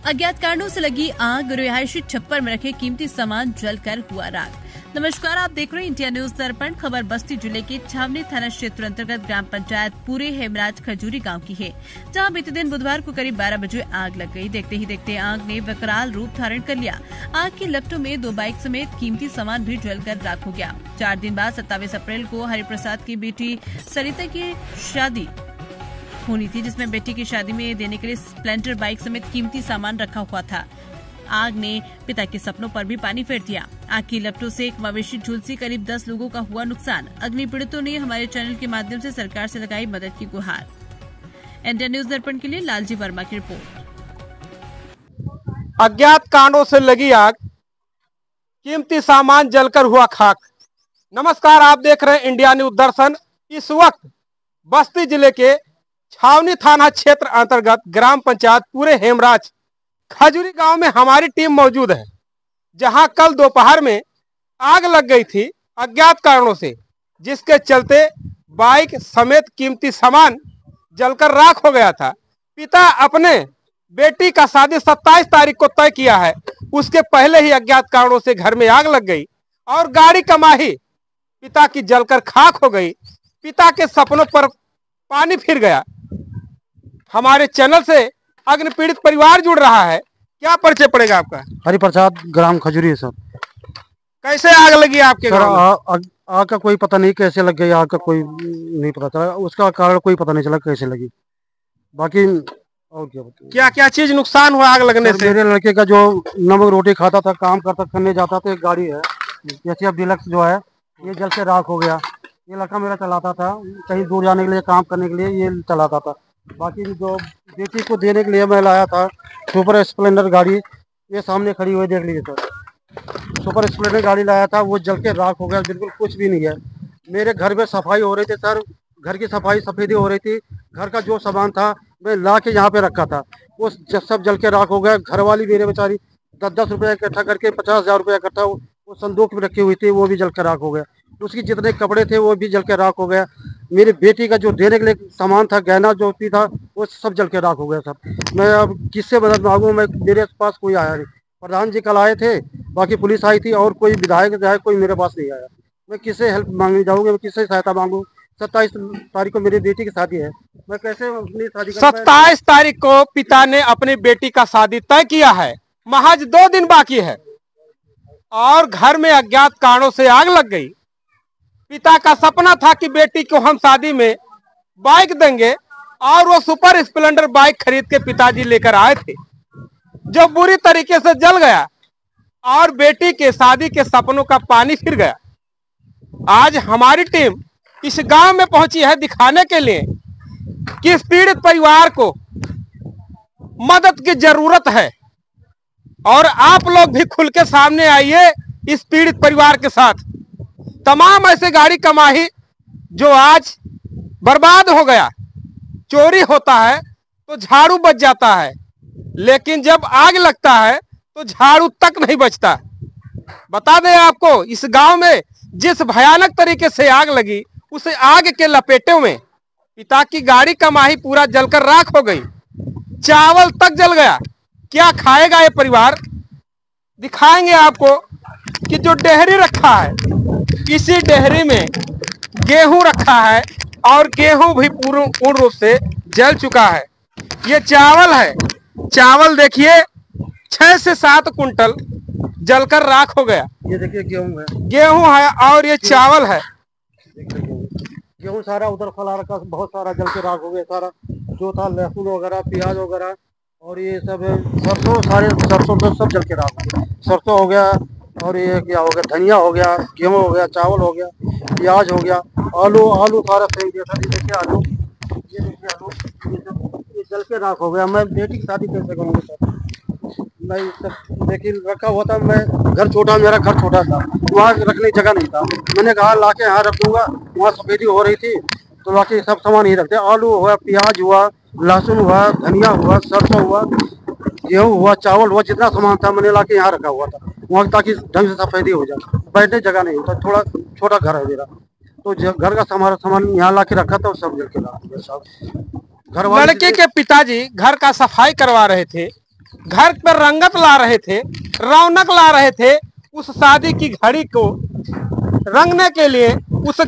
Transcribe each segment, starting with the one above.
अज्ञात कारणों से लगी आग, रिहायशी छप्पर में रखे कीमती सामान जलकर हुआ राख। नमस्कार, आप देख रहे हैं इंडिया न्यूज दर्पण। खबर बस्ती जिले के छावनी थाना क्षेत्र अंतर्गत ग्राम पंचायत पूरे हेमराज खजूरी गांव की है, जहां बीते दिन बुधवार को करीब 12 बजे आग लग गई। देखते ही देखते आग ने विकराल रूप धारण कर लिया। आग की लपटों में 2 बाइक समेत कीमती सामान भी जलकर राख हो गया। 4 दिन बाद 27 अप्रैल को हरिप्रसाद की बेटी सरिता की शादी होनी थी, जिसमें बेटी की शादी में देने के लिए स्प्लेंडर बाइक समेत कीमती सामान रखा हुआ था। आग ने पिता के सपनों पर भी पानी फेर दिया। आग की लपटों से एक मवेशी झुलसी करीब 10 लोगों का हुआ नुकसान। अग्नि पीड़ितों ने हमारे चैनल के माध्यम से सरकार से लगाई मदद की गुहार। इंडिया न्यूज दर्पण के लिए लालजी वर्मा की रिपोर्ट। अज्ञात कारणों से लगी आग, कीमती सामान जलकर हुआ खाक। नमस्कार, आप देख रहे हैं इंडिया न्यूज दर्शन। इस वक्त बस्ती जिले के छावनी थाना क्षेत्र अंतर्गत ग्राम पंचायत पूरे हेमराज खजूरी गांव में हमारी टीम मौजूद है, जहां कल दोपहर में आग लग गई थी अज्ञात कारणों से, जिसके चलते बाइक समेत कीमती सामान जलकर राख हो गया था। पिता अपने बेटी का शादी 27 तारीख को तय किया है, उसके पहले ही अज्ञात कारणों से घर में आग लग गई और गाड़ी कमाही पिता की जलकर खाक हो गई। पिता के सपनों पर पानी फिर गया। हमारे चैनल से अग्नि पीड़ित परिवार जुड़ रहा है। क्या परिचय पड़ेगा आपका? हरिप्रसाद, ग्राम खजूरी है सर। कैसे आग लगी आपके घर में? आग का कोई पता नहीं कैसे लग गई, आग का कोई नहीं पता चला, उसका कारण कोई पता नहीं चला कैसे लगी। बाकी और क्या क्या चीज नुकसान हुआ आग लगने से? मेरे लड़के का जो नमक रोटी खाता था, काम करता करने जाता था, एक गाड़ी है एचएफ डीलक्स जो है, ये जल से राख हो गया। ये लड़का मेरा चलाता था, कहीं दूर जाने के लिए, काम करने के लिए ये चलाता था। बाकी जो बेटी को देने के लिए मैं लाया था सुपर स्प्लेंडर गाड़ी, ये सामने खड़ी हुई देख लीजिए सर। सुपर स्प्लेंडर गाड़ी लाया था, वो जल के राख हो गया, बिल्कुल कुछ भी नहीं है। मेरे घर में सफाई हो रही थी सर, घर की सफाई सफेदी हो रही थी। घर का जो सामान था मैं ला के यहाँ पे रखा था, वो सब जल के राख हो गया। घर वाली मेरे बेचारी 10-10 रुपया इकट्ठा करके 50,000 रुपया इकट्ठा वो संदूक में रखी हुई थी, वो भी जल के राख हो गया। उसकी जितने कपड़े थे वो भी जल के राख हो गया। मेरी बेटी का जो देने के लिए सामान था, गहना जो भी था, वो सब जल के राख हो गया सब। मैं अब किससे मदद मांगूं? मैं मेरे पास कोई आया नहीं। प्रधान जी कल आए थे, बाकी पुलिस आई थी, और कोई विधायक कोई मेरे पास नहीं आया। मैं किससे हेल्प मांगने जाऊँगी? मैं किससे सहायता मांगूँ? 27 तारीख को मेरी बेटी की शादी है, मैं कैसे अपनी शादी? 27 तारीख को पिता ने अपनी बेटी का शादी तय किया है, महज 2 दिन बाकी है और घर में अज्ञात कारणों से आग लग गई। पिता का सपना था कि बेटी को हम शादी में बाइक देंगे, और वो सुपर स्प्लेंडर बाइक खरीद के पिताजी लेकर आए थे, जो बुरी तरीके से जल गया और बेटी के शादी के सपनों का पानी फिर गया। आज हमारी टीम इस गांव में पहुंची है दिखाने के लिए कि इस पीड़ित परिवार को मदद की जरूरत है, और आप लोग भी खुल के सामने आइए इस पीड़ित परिवार के साथ। तमाम ऐसे गाड़ी कमाही जो आज बर्बाद हो गया। चोरी होता है तो झाड़ू बच जाता है, लेकिन जब आग लगता है तो झाड़ू तक नहीं बचता। बता दें आपको, इस गांव में जिस भयानक तरीके से आग लगी, उस आग के लपेटों में पिता की गाड़ी कमाही पूरा जलकर राख हो गई। चावल तक जल गया। क्या खाएगा ये परिवार? दिखाएंगे आपको कि जो डेहरी रखा है, इसी डेहरी में गेहूं रखा है और गेहूं भी पूर्ण रूप से जल चुका है। ये चावल है, चावल देखिए 6 से 7 कुंटल जलकर राख हो गया। ये देखिए गेहूं है और ये चावल है। गेहूं सारा उधर फला रखा, बहुत सारा जल के राख हो गया। सारा जो था लहसुन वगैरह, प्याज वगैरह, और ये सब सरसों, सारे सरसों तो सब जल के राख हो गया। सरसों हो गया, और ये क्या हो गया, धनिया हो गया, गेहूं हो गया, चावल हो गया, प्याज हो गया, आलू सारा फेंक दिया था। ये देखिए आलू, ये देखिए आलू, ये जल के राख हो गया। मैं बेटी की शादी कैसे करूँगी सर? मैं सब देखिए रखा हुआ था। मैं घर छोटा, मेरा घर छोटा था, वहाँ रखने की जगह नहीं था। मैंने कहा ला के यहाँ रखूँगा, वहाँ सफेदी हो रही थी तो बाकी सब सामान ही रखते। आलू हुआ, प्याज हुआ, लहसुन हुआ, धनिया हुआ, सरसों हुआ, गेहूँ हुआ, चावल हुआ, जितना सामान था मैंने ला के यहाँ रखा हुआ था वहाँ, ताकि ढंग से सफेदी हो जाए। बैठने जगह नहीं होता, थोड़ा छोटा घर है मेरा, तो घर का सामान यहाँ ला के रखा था और सब जल के ला। लड़के के पिताजी घर का सफाई करवा रहे थे घर पर रंगत ला रहे थे, रौनक ला रहे थे, उस शादी की घड़ी को रंगने के लिए, उस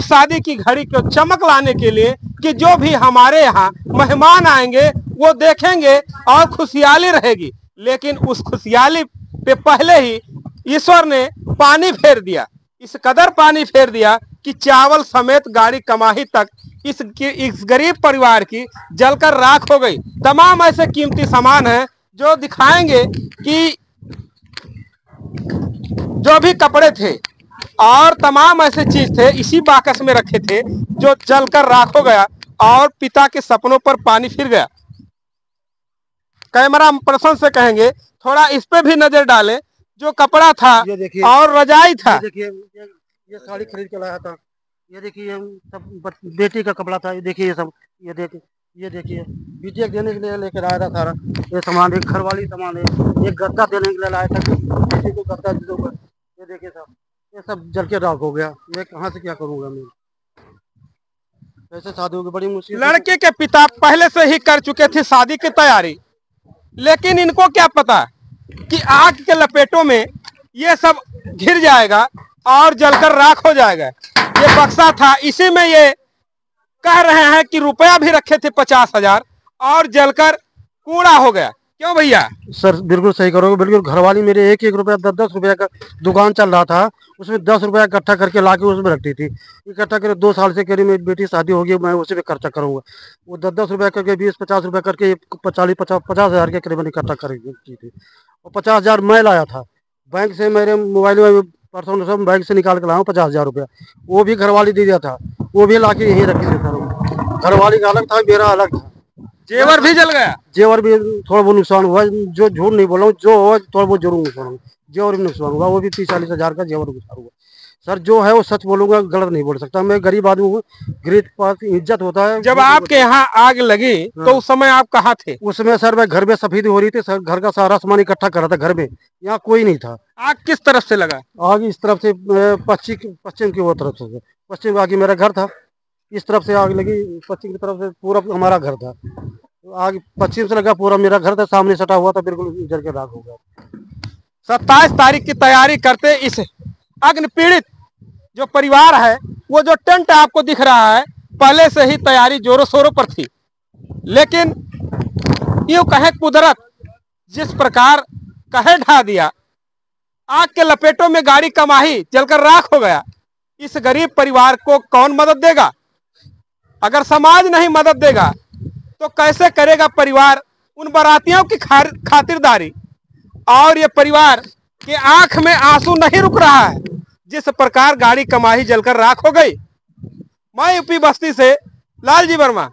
शादी की घड़ी को चमक लाने के लिए कि जो भी हमारे यहाँ मेहमान आएंगे वो देखेंगे और खुशहाली रहेगी। लेकिन उस खुशहाली पे पहले ही ईश्वर ने पानी फेर दिया, इस कदर पानी फेर दिया कि चावल समेत गाड़ी कमाही तक इस गरीब परिवार की जलकर राख हो गई। तमाम ऐसे कीमती सामान हैं जो दिखाएंगे कि जो भी कपड़े थे और तमाम ऐसे चीज थे इसी बाकस में रखे थे जो जलकर राख हो गया और पिता के सपनों पर पानी फिर गया। कैमरा पर्सन से कहेंगे थोड़ा इस पे भी नजर डालें, जो कपड़ा था और रजाई था। ये साड़ी खरीद के लाया था, ये देखिए सब बेटी का कपड़ा था, ये देखिए ये सब, ये देखिए बिटिया देने के लिए लेकर आया था सारा ये सामान, एक घरवाली सामान है, एक गद्दा देने के लिए लाया था किसी को गद्दा दे दो। ये देखिए सब, ये सब जल के राख हो गया। मैं कहाँ से क्या करूँगा, मैं ऐसे शादी होगी बड़ी मुश्किल। लड़के के पिता पहले से ही कर चुके थे शादी की तैयारी, लेकिन इनको क्या पता कि आग के लपेटों में ये सब घिर जाएगा और जलकर राख हो जाएगा। ये बक्सा था, इसी में ये कह रहे हैं कि रुपया भी रखे थे 50,000 और जलकर कूड़ा हो गया। क्यों भैया? सर बिल्कुल सही करोगे, बिल्कुल। घरवाली मेरे 1-1 रुपया 10-10 रुपया का दुकान चल रहा था, उसमें 10 रुपया इकट्ठा करके लाके उसमें रखती थी। इकट्ठा करके 2 साल से करीब मेरी बेटी शादी होगी, मैं उसी पे खर्चा करूंगा। वो 10-10 रुपया करके 20-50 रुपया करके 40-50 के करीबन इकट्ठा करती थी। और 50,000 मैं लाया था बैंक से, मेरे मोबाइल में परसों सब बैंक से निकाल के लाया 50,000 रुपया। वो भी घरवाली दे दिया था, वो भी लाके यहीं रखी थी सर। घरवाली का अलग था, मेरा अलग था। जेवर भी जल गया? जेवर भी थोड़ा बहुत नुकसान हुआ, जो झूठ नहीं बोला हूँ, जो हो थोड़ा बहुत जरूर नुकसान हुआ, जेवर भी नुकसान हुआ, वो भी 30-40 हजार का जेवर नुकसान हुआ। सर जो है वो सच बोलूंगा, गलत नहीं बोल सकता। मैं गरीब आदमी हूँ, गरीब के पास इज्जत होता है। जब आपके यहाँ आग लगी तो उस समय आप कहाँ थे? उसमें सर मैं घर में सफेदी हो रही थी सर, घर का सारा सामान इकट्ठा कर रहा था घर में, यहाँ कोई नहीं था। आग किस तरफ से लगा? आग इस तरफ से पश्चिम की वो तरफ से, पश्चिम आगे मेरा घर था, इस तरफ से आग लगी, पश्चिम की तरफ से पूरा हमारा घर था। आग पश्चिम से लगा, पूरा मेरा घर था, सामने सटा हुआ था, बिल्कुल जल के राख हो गया। 27 तारीख की तैयारी करते इस अग्नि पीड़ित जो परिवार है, वो जो टेंट आपको दिख रहा है, पहले से ही तैयारी जोरों शोरों पर थी। लेकिन यूं कहे कुदरत जिस प्रकार कहे ढा दिया, आग के लपेटों में गाड़ी कमाही जलकर राख हो गया। इस गरीब परिवार को कौन मदद देगा? अगर समाज नहीं मदद देगा तो कैसे करेगा परिवार उन बारातियों की खातिरदारी? और ये परिवार के आंख में आंसू नहीं रुक रहा है जिस प्रकार गाड़ी कमाही जलकर राख हो गई। मैं यूपी बस्ती से लालजी वर्मा।